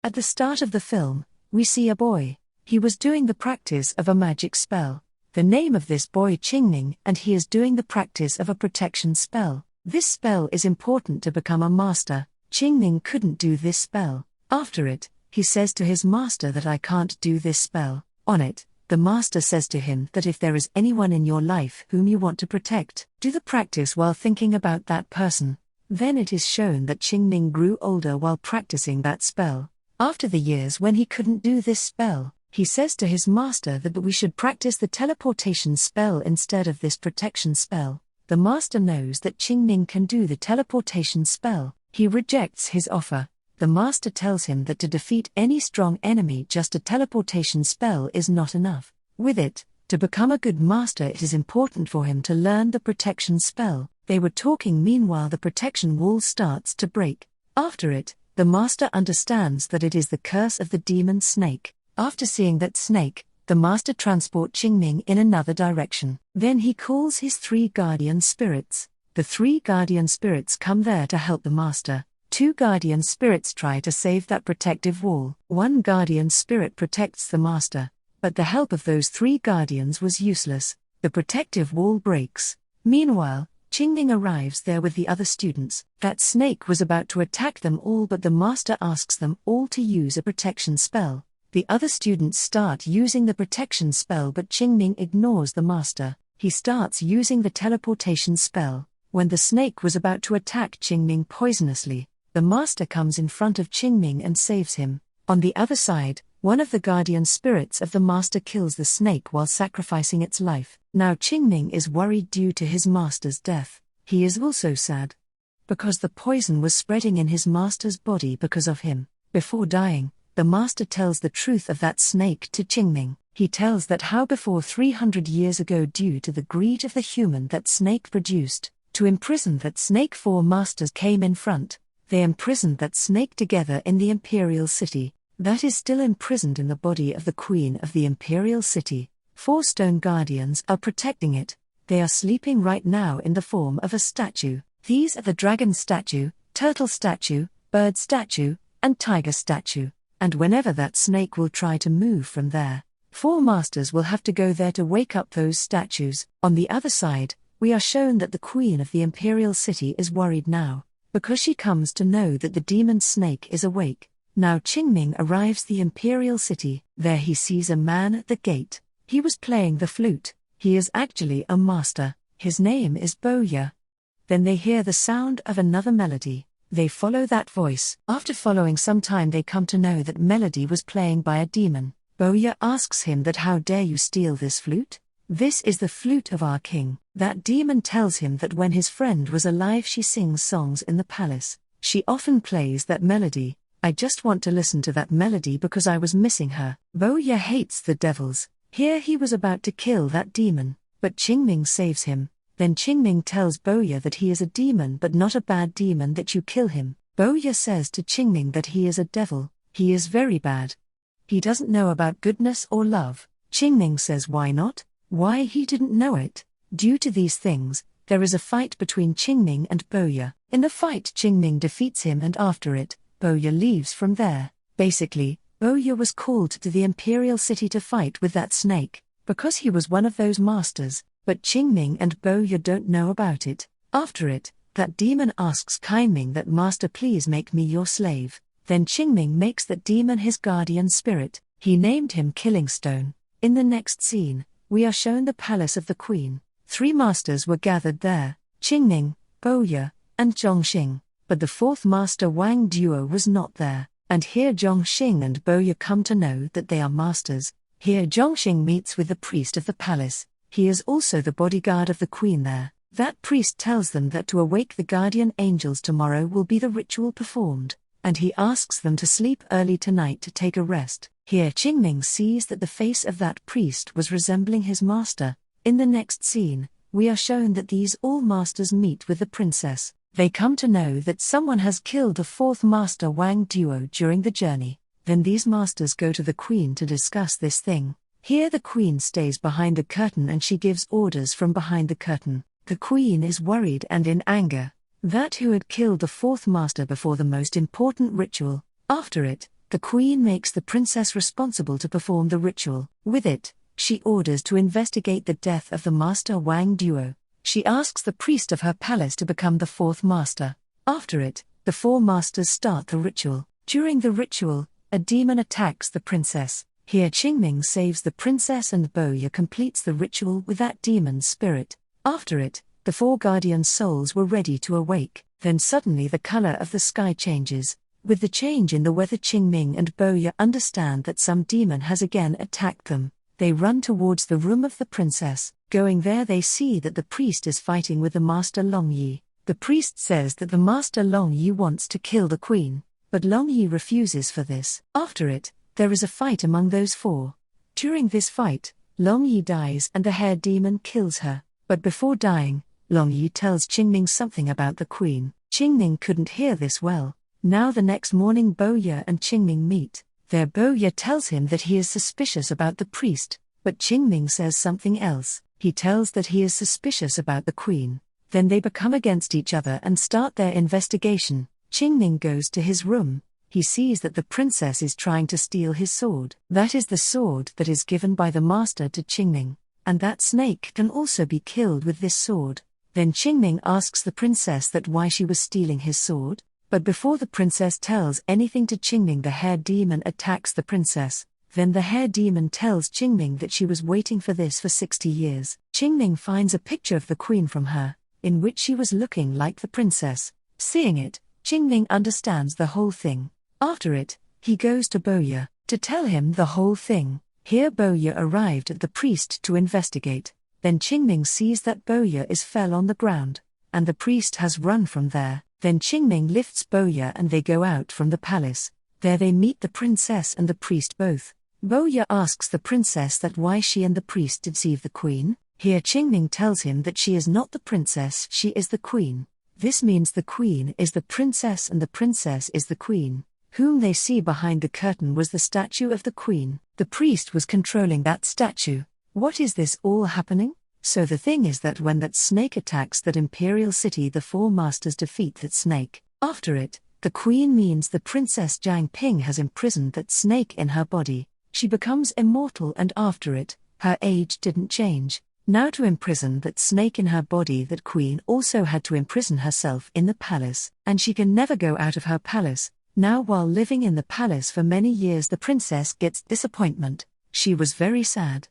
At the start of the film, we see a boy. He was doing the practice of a magic spell. The name of this boy Qingming, and he is doing the practice of a protection spell. This spell is important to become a master. Qingming couldn't do this spell. After it, he says to his master that I can't do this spell. On it, the master says to him that if there is anyone in your life whom you want to protect, do the practice while thinking about that person. Then it is shown that Qingming grew older while practicing that spell. After the years when he couldn't do this spell, he says to his master that we should practice the teleportation spell instead of this protection spell. The master knows that Qingming can do the teleportation spell. He rejects his offer. The master tells him that to defeat any strong enemy just a teleportation spell is not enough. With it, to become a good master it is important for him to learn the protection spell. They were talking meanwhile the protection wall starts to break. After it, the master understands that it is the curse of the demon snake. After seeing that snake, the master transports Qingming in another direction. Then he calls his 3 guardian spirits. The 3 guardian spirits come there to help the master. 2 guardian spirits try to save that protective wall. 1 guardian spirit protects the master, but the help of those 3 guardians was useless. The protective wall breaks. Meanwhile, Qingming arrives there with the other students. That snake was about to attack them all, but the master asks them all to use a protection spell. The other students start using the protection spell, but Qingming ignores the master. He starts using the teleportation spell. When the snake was about to attack Qingming poisonously, the master comes in front of Qingming and saves him. On the other side, one of the guardian spirits of the master kills the snake while sacrificing its life. Now Qingming is worried due to his master's death. He is also sad because the poison was spreading in his master's body because of him. Before dying, the master tells the truth of that snake to Qingming. He tells that how before 300 years ago, due to the greed of the human that snake produced, to imprison that snake 4 masters came in front. They imprisoned that snake together in the imperial city. That is still imprisoned in the body of the queen of the imperial city. 4 stone guardians are protecting it. They are sleeping right now in the form of a statue. These are the dragon statue, turtle statue, bird statue, and tiger statue. And whenever that snake will try to move from there, 4 masters will have to go there to wake up those statues. On the other side, we are shown that the queen of the imperial city is worried now, because she comes to know that the demon snake is awake. Now Qingming arrives the imperial city. There he sees a man at the gate. He was playing the flute. He is actually a master. His name is Boya. Then they hear the sound of another melody. They follow that voice. After following some time they come to know that melody was playing by a demon. Boya asks him that how dare you steal this flute? This is the flute of our king. That demon tells him that when his friend was alive she sings songs in the palace. She often plays that melody. I just want to listen to that melody because I was missing her. Boya hates the devils. Here he was about to kill that demon, but Qingming saves him. Then Qingming tells Boya that he is a demon but not a bad demon, that you kill him. Boya says to Qingming that he is a devil. He is very bad. He doesn't know about goodness or love. Qingming says why not? Why he didn't know it. Due to these things, there is a fight between Qingming and Boya. In the fight Qingming defeats him and after it, Boya leaves from there. Basically, Boya was called to the imperial city to fight with that snake, because he was one of those masters, but Qingming and Boya don't know about it. After it, that demon asks Qingming that master please make me your slave. Then Qingming makes that demon his guardian spirit. He named him Killing Stone. In the next scene, we are shown the palace of the queen. 3 masters were gathered there, Qingming, Boya, and Zhongxing, but the 4th master Wang Duo was not there. And here Zhongxing and Boya come to know that they are masters. Here Zhongxing meets with the priest of the palace. He is also the bodyguard of the queen there. That priest tells them that to awake the guardian angels tomorrow will be the ritual performed, and he asks them to sleep early tonight to take a rest. Here Qingming sees that the face of that priest was resembling his master. In the next scene, we are shown that these all masters meet with the princess. They come to know that someone has killed the 4th master Wang Duo during the journey. Then these masters go to the queen to discuss this thing. Here the queen stays behind the curtain and she gives orders from behind the curtain. The queen is worried and in anger. That who had killed the 4th master before the most important ritual. After it, the queen makes the princess responsible to perform the ritual. With it, she orders to investigate the death of the Master Wang duo. She asks the priest of her palace to become the fourth master. After it, the four masters start the ritual. During the ritual, a demon attacks the princess. Here Qingming saves the princess and Boya completes the ritual with that demon's spirit. After it, the four guardian souls were ready to awake. Then suddenly the color of the sky changes. With the change in the weather, Qingming and Boya understand that some demon has again attacked them. They run towards the room of the princess. Going there, they see that the priest is fighting with the Master Longyi. The priest says that the Master Longyi wants to kill the queen, but Longyi refuses for this. After it, there is a fight among those four. During this fight, Longyi dies and the hair demon kills her. But before dying, Longyi tells Qingming something about the queen. Qingming couldn't hear this well. Now the next morning, Boya and Qingming meet. There Boya tells him that he is suspicious about the priest, but Qingming says something else. He tells that he is suspicious about the queen. Then they become against each other and start their investigation. Qingming goes to his room. He sees that the princess is trying to steal his sword. That is the sword that is given by the master to Qingming, and that snake can also be killed with this sword. Then Qingming asks the princess that why she was stealing his sword. But before the princess tells anything to Qingming, the hair demon attacks the princess. Then the hair demon tells Qingming that she was waiting for this for 60 years. Qingming finds a picture of the queen from her, in which she was looking like the princess. Seeing it, Qingming understands the whole thing. After it, he goes to Boya to tell him the whole thing. Here Boya arrived at the priest to investigate. Then Qingming sees that Boya is fell on the ground, and the priest has run from there. Then Qingming lifts Boya and they go out from the palace. There they meet the princess and the priest both. Boya asks the princess that why she and the priest deceive the queen. Here Qingming tells him that she is not the princess, she is the queen. This means the queen is the princess and the princess is the queen. Whom they see behind the curtain was the statue of the queen. The priest was controlling that statue. What is this all happening? So the thing is that when that snake attacks that imperial city, the four masters defeat that snake. After it, the queen means the princess Jiang Ping has imprisoned that snake in her body. She becomes immortal, and after it, her age didn't change. Now to imprison that snake in her body, that queen also had to imprison herself in the palace, and she can never go out of her palace. Now while living in the palace for many years, the princess gets disappointment. She was very sad.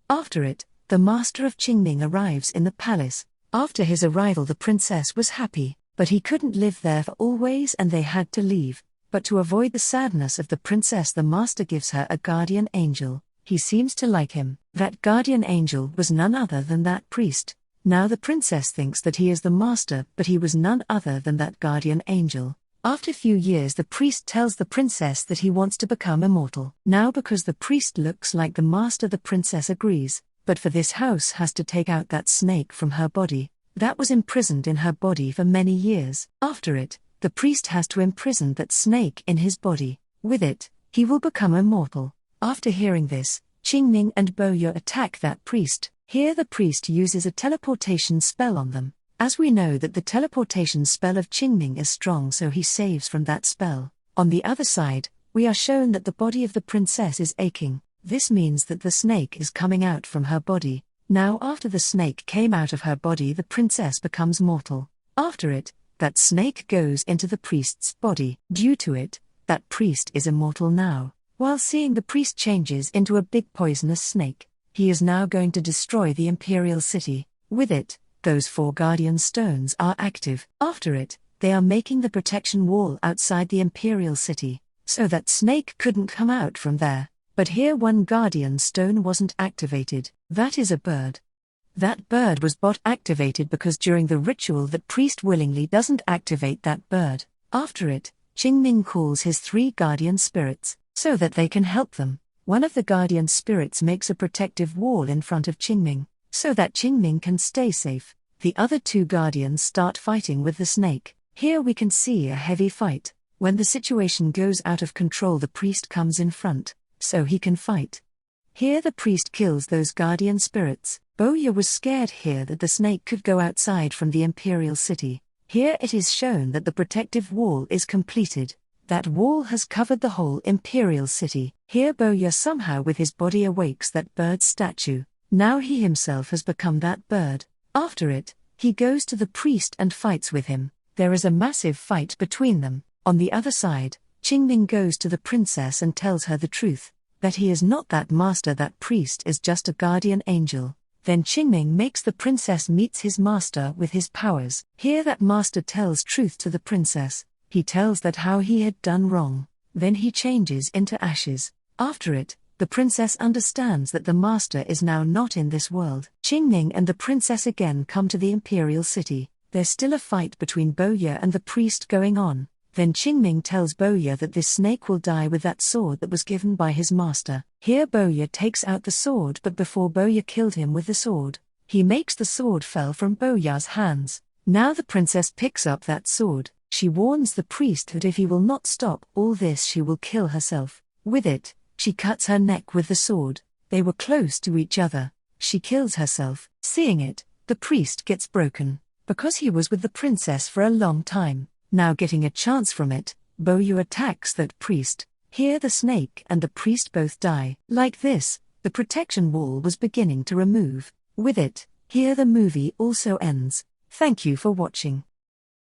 After it, the master of Qingming arrives in the palace. After his arrival, the princess was happy, but he couldn't live there for always and they had to leave. But to avoid the sadness of the princess, the master gives her a guardian angel. He seems to like him. That guardian angel was none other than that priest. Now the princess thinks that he is the master, but he was none other than that guardian angel. After a few years, the priest tells the princess that he wants to become immortal. Now because the priest looks like the master, the princess agrees. But for this, house has to take out that snake from her body, that was imprisoned in her body for many years. After it, the priest has to imprison that snake in his body. With it, he will become immortal. After hearing this, Qingming and Boya attack that priest. Here the priest uses a teleportation spell on them. As we know that the teleportation spell of Qingming is strong, so he saves from that spell. On the other side, we are shown that the body of the princess is aching. This means that the snake is coming out from her body. Now after the snake came out of her body, the princess becomes mortal. After it, that snake goes into the priest's body. Due to it, that priest is immortal now. While seeing, the priest changes into a big poisonous snake. He is now going to destroy the imperial city. With it, those four guardian stones are active. After it, they are making the protection wall outside the imperial city, so that snake couldn't come out from there. But here one guardian stone wasn't activated. That is a bird. That bird was bot activated because during the ritual that priest willingly doesn't activate that bird. After it, Qingming calls his 3 guardian spirits, so that they can help them. One of the guardian spirits makes a protective wall in front of Qingming, so that Qingming can stay safe. The other 2 guardians start fighting with the snake. Here we can see a heavy fight. When the situation goes out of control, the priest comes in front, so he can fight. Here the priest kills those guardian spirits. Boya was scared here that the snake could go outside from the imperial city. Here it is shown that the protective wall is completed. That wall has covered the whole imperial city. Here Boya somehow with his body awakes that bird's statue. Now he himself has become that bird. After it, he goes to the priest and fights with him. There is a massive fight between them. On the other side, Qingming goes to the princess and tells her the truth, that he is not that master, that priest is just a guardian angel. Then Qingming makes the princess meets his master with his powers. Here that master tells truth to the princess. He tells that how he had done wrong. Then he changes into ashes. After it, the princess understands that the master is now not in this world. Qingming and the princess again come to the imperial city. There's still a fight between Boya and the priest going on. Then Qingming tells Boya that this snake will die with that sword that was given by his master. Here Boya takes out the sword, but before Boya killed him with the sword, he makes the sword fell from Boya's hands. Now the princess picks up that sword. She warns the priest that if he will not stop all this, she will kill herself. With it, she cuts her neck with the sword. They were close to each other. She kills herself. Seeing it, the priest gets broken, because he was with the princess for a long time. Now getting a chance from it, Boyu attacks that priest. Here the snake and the priest both die. Like this, the protection wall was beginning to remove. With it, here the movie also ends. Thank you for watching.